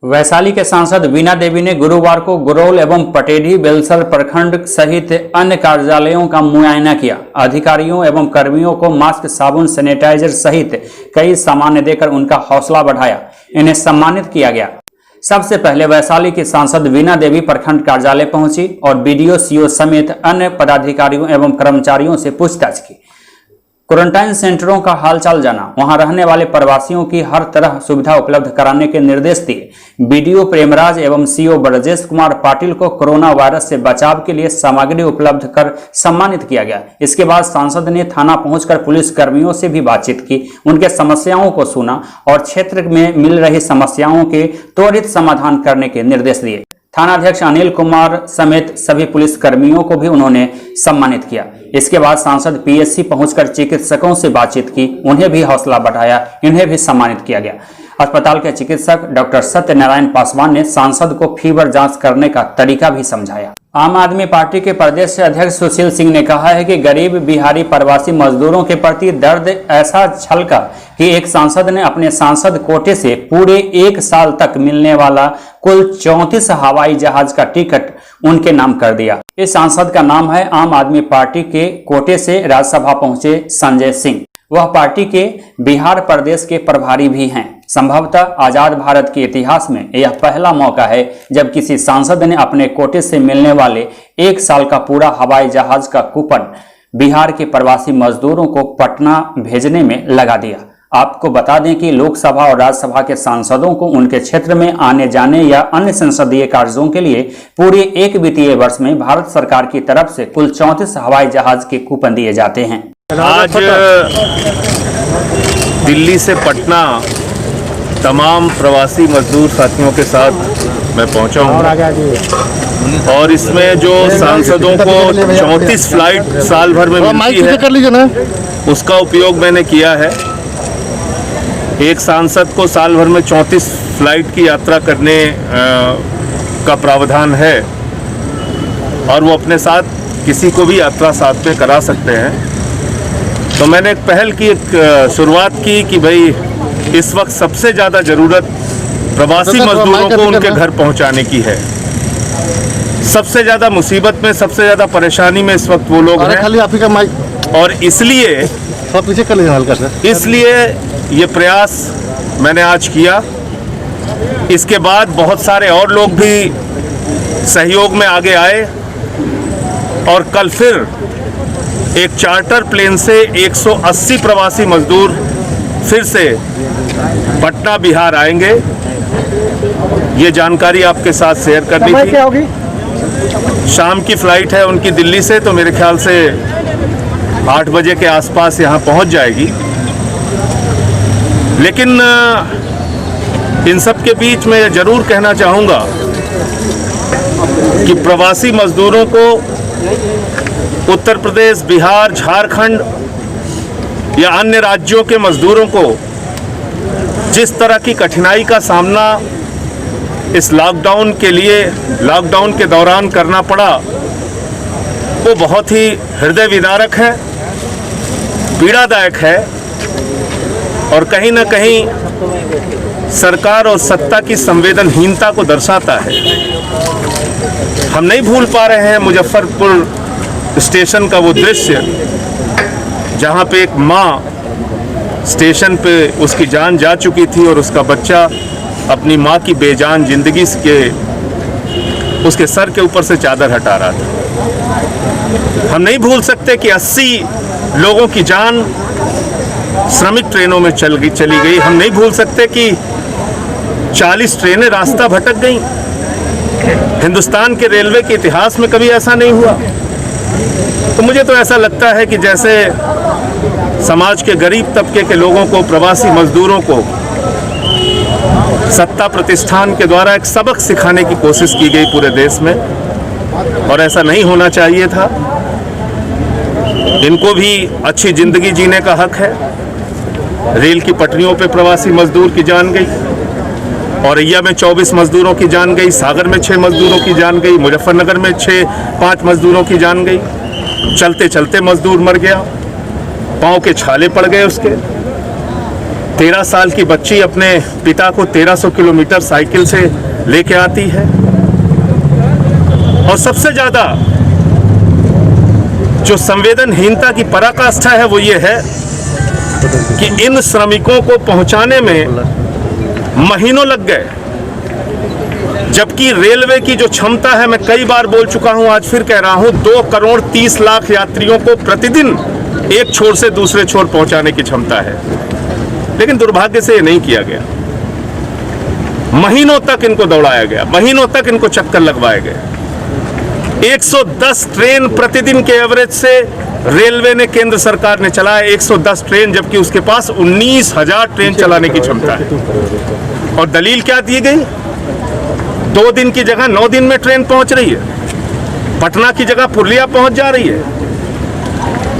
वैशाली के सांसद वीणा देवी ने गुरुवार को गुरौल एवं पटेढ़ी बेलसर प्रखंड सहित अन्य कार्यालयों का मुआयना किया। अधिकारियों एवं कर्मियों को मास्क, साबुन, सैनिटाइजर सहित कई सामान देकर उनका हौसला बढ़ाया। इन्हें सम्मानित किया गया। सबसे पहले वैशाली की सांसद वीणा देवी प्रखंड कार्यालय पहुंची और बीडीओ, सीओ समेत अन्य पदाधिकारियों एवं कर्मचारियों से पूछताछ की। क्वारंटाइन सेंटरों का हालचाल जाना, वहां रहने वाले प्रवासियों की हर तरह सुविधा उपलब्ध कराने के निर्देश दिए। बीडीओ प्रेमराज एवं सीओ ब्रजेश कुमार पाटिल को कोरोना वायरस से बचाव के लिए सामग्री उपलब्ध कर सम्मानित किया गया। इसके बाद सांसद ने थाना पहुंचकर पुलिस कर्मियों से भी बातचीत की, उनके समस्याओं को सुना और क्षेत्र में मिल रही समस्याओं के त्वरित समाधान करने के निर्देश दिए। थानाध्यक्ष अनिल कुमार समेत सभी पुलिस कर्मियों को भी उन्होंने सम्मानित किया। इसके बाद सांसद पीएचसी पहुंचकर चिकित्सकों से बातचीत की, उन्हें भी हौसला बढ़ाया, इन्हें भी सम्मानित किया गया। अस्पताल के चिकित्सक डॉक्टर सत्यनारायण पासवान ने सांसद को फीवर जांच करने का तरीका भी समझाया। आम आदमी पार्टी के प्रदेश अध्यक्ष सुशील सिंह ने कहा है कि गरीब बिहारी प्रवासी मजदूरों के प्रति दर्द ऐसा छलका कि एक सांसद ने अपने सांसद कोटे से पूरे 1 साल तक मिलने वाला कुल 34 हवाई जहाज का टिकट उनके नाम कर दिया। इस सांसद का नाम है आम आदमी पार्टी के कोटे से राज्यसभा पहुंचे संजय सिंह। वह पार्टी के बिहार प्रदेश के प्रभारी भी हैं। संभवतः आजाद भारत के इतिहास में यह पहला मौका है जब किसी सांसद ने अपने कोटे से मिलने वाले 1 साल का पूरा हवाई जहाज का कूपन बिहार के प्रवासी मजदूरों को पटना भेजने में लगा दिया। आपको बता दें कि लोकसभा और राज्यसभा के सांसदों को उनके क्षेत्र में आने जाने या अन्य संसदीय कार्यों के लिए पूरे 1 वित्तीय वर्ष में भारत सरकार की तरफ से कुल 34 हवाई जहाज के कूपन दिए जाते हैं। आज दिल्ली से पटना तमाम प्रवासी मजदूर साथियों के साथ मैं पहुंचा हूं और इसमें जो सांसदों को 34 फ्लाइट साल भर में मिलती है उसका उपयोग मैंने किया है। एक सांसद को साल भर में 34 फ्लाइट की यात्रा करने का प्रावधान है और वो अपने साथ किसी को भी यात्रा साथ में करा सकते हैं। तो मैंने एक पहल की, एक शुरुआत की कि भाई इस वक्त सबसे ज़्यादा ज़रूरत प्रवासी मजदूरों को उनके घर पहुंचाने की है। सबसे ज़्यादा मुसीबत में, सबसे ज़्यादा परेशानी में इस वक्त वो लोग हैं और इसलिए ये प्रयास मैंने आज किया। इसके बाद बहुत सारे और लोग भी सहयोग में आगे आए और कल फिर एक चार्टर प्लेन से 180 प्रवासी मजदूर फिर से पटना बिहार आएंगे। ये जानकारी आपके साथ शेयर करनी थी। क्या होगी? शाम की फ्लाइट है उनकी दिल्ली से, तो मेरे ख्याल से 8 बजे के आसपास यहाँ पहुँच जाएगी। लेकिन इन सब के बीच मैं जरूर कहना चाहूँगा कि प्रवासी मजदूरों को उत्तर प्रदेश, बिहार, झारखंड या अन्य राज्यों के मजदूरों को जिस तरह की कठिनाई का सामना इस लॉकडाउन के दौरान करना पड़ा, वो बहुत ही हृदय विदारक है, पीड़ादायक है और कहीं ना कहीं सरकार और सत्ता की संवेदनहीनता को दर्शाता है। हम नहीं भूल पा रहे हैं मुजफ्फरपुर स्टेशन का वो दृश्य जहाँ पे एक माँ स्टेशन पे उसकी जान जा चुकी थी और उसका बच्चा अपनी माँ की बेजान जिंदगी के उसके सर के ऊपर से चादर हटा रहा था। हम नहीं भूल सकते कि 80 लोगों की जान श्रमिक ट्रेनों में चली गई। हम नहीं भूल सकते कि 40 ट्रेनें रास्ता भटक गईं। हिंदुस्तान के रेलवे के इतिहास में कभी ऐसा नहीं हुआ। तो मुझे तो ऐसा लगता है कि जैसे समाज के गरीब तबके के लोगों को, प्रवासी मजदूरों को सत्ता प्रतिष्ठान के द्वारा एक सबक सिखाने की कोशिश की गई पूरे देश में, और ऐसा नहीं होना चाहिए था। इनको भी अच्छी जिंदगी जीने का हक है। रेल की पटरियों पे प्रवासी मजदूर की जान गई, औरैया में 24 मजदूरों की जान गई, सागर में 6 मजदूरों की जान गई, मुजफ्फरनगर में 5 मजदूरों की जान गई। चलते चलते मजदूर मर गया, पाँव के छाले पड़ गए उसके। 13 साल की बच्ची अपने पिता को 1300 किलोमीटर साइकिल से लेके आती है। और सबसे ज्यादा जो संवेदनहीनता की पराकाष्ठा है वो ये है कि इन श्रमिकों को पहुंचाने में महीनों लग गए, जबकि रेलवे की जो क्षमता है, मैं कई बार बोल चुका हूं, आज फिर कह रहा हूं, 2 करोड़ 30 लाख यात्रियों को प्रतिदिन एक छोर से दूसरे छोर पहुंचाने की क्षमता है। लेकिन दुर्भाग्य से ये नहीं किया गया। महीनों तक इनको दौड़ाया गया, महीनों तक इनको चक्कर लगवाए गए। 110 ट्रेन प्रतिदिन के एवरेज से रेलवे ने, केंद्र सरकार ने चलाया 110 ट्रेन, जबकि उसके पास 19,000 ट्रेन चलाने की क्षमता है। और दलील क्या दी गई? 2 दिन की जगह 9 दिन में ट्रेन पहुंच रही है, पटना की जगह पुरलिया पहुंच जा रही है,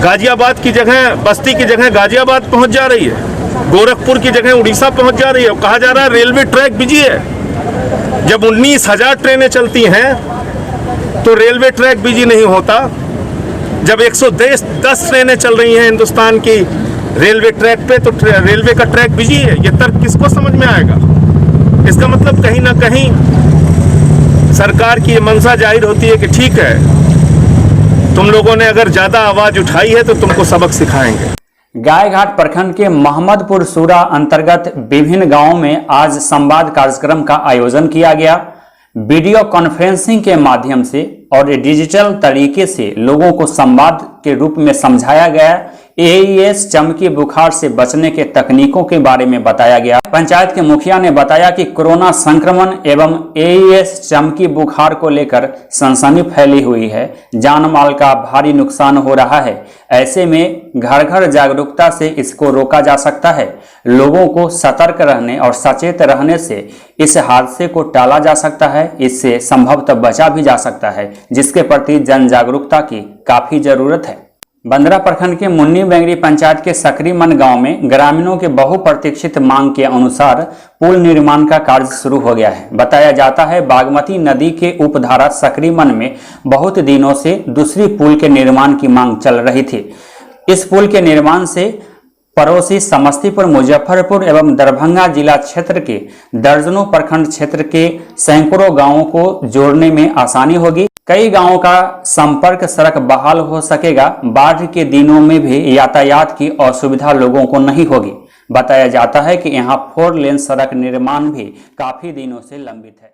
गाजियाबाद की जगह, बस्ती की जगह गाजियाबाद पहुंच जा रही है, गोरखपुर की जगह उड़ीसा पहुंच जा रही है। कहा जा रहा है रेलवे ट्रैक बिजी है। जब 19,000 ट्रेनें चलती हैं तो रेलवे ट्रैक बिजी नहीं होता। जब 110 ट्रेनें चल रही हैं हिंदुस्तान की रेलवे ट्रैक पे, तो रेलवे का ट्रैक बिजी है। ये तर्क किसको समझ में आएगा? इसका मतलब कहीं ना कहीं सरकार की ये मंशा जाहिर होती है कि ठीक है, तुम लोगों ने अगर ज्यादा आवाज उठाई है तो तुमको सबक सिखाएंगे। गायघाट प्रखंड के मोहम्मदपुर सूरा अंतर्गत विभिन्न गांवों में आज संवाद कार्यक्रम का आयोजन किया गया। वीडियो कॉन्फ्रेंसिंग के माध्यम से और डिजिटल तरीके से लोगों को संवाद के रूप में समझाया गया। एईएस चमकी बुखार से बचने के तकनीकों के बारे में बताया गया। पंचायत के मुखिया ने बताया कि कोरोना संक्रमण एवं एईएस चमकी बुखार को लेकर सनसनी फैली हुई है, जान माल का भारी नुकसान हो रहा है। ऐसे में घर घर जागरूकता से इसको रोका जा सकता है। लोगों को सतर्क रहने और सचेत रहने से इस हादसे को टाला जा सकता है, इससे संभवतः बचा भी जा सकता है, जिसके प्रति जन जागरूकता की काफी जरूरत है। बंदरा प्रखंड के मुन्नी बेंगरी पंचायत के सकरीमन गांव में ग्रामीणों के बहुप्रतीक्षित मांग के अनुसार पुल निर्माण का कार्य शुरू हो गया है। बताया जाता है बागमती नदी के उपधारा सकरीमन में बहुत दिनों से दूसरी पुल के निर्माण की मांग चल रही थी। इस पुल के निर्माण से पड़ोसी समस्तीपुर, मुजफ्फरपुर एवं दरभंगा जिला क्षेत्र के दर्जनों प्रखंड क्षेत्र के सैकड़ों गांवों को जोड़ने में आसानी होगी। कई गांवों का संपर्क सड़क बहाल हो सकेगा। बाढ़ के दिनों में भी यातायात की असुविधा लोगों को नहीं होगी। बताया जाता है कि यहां 4 लेन सड़क निर्माण भी काफी दिनों से लंबित है।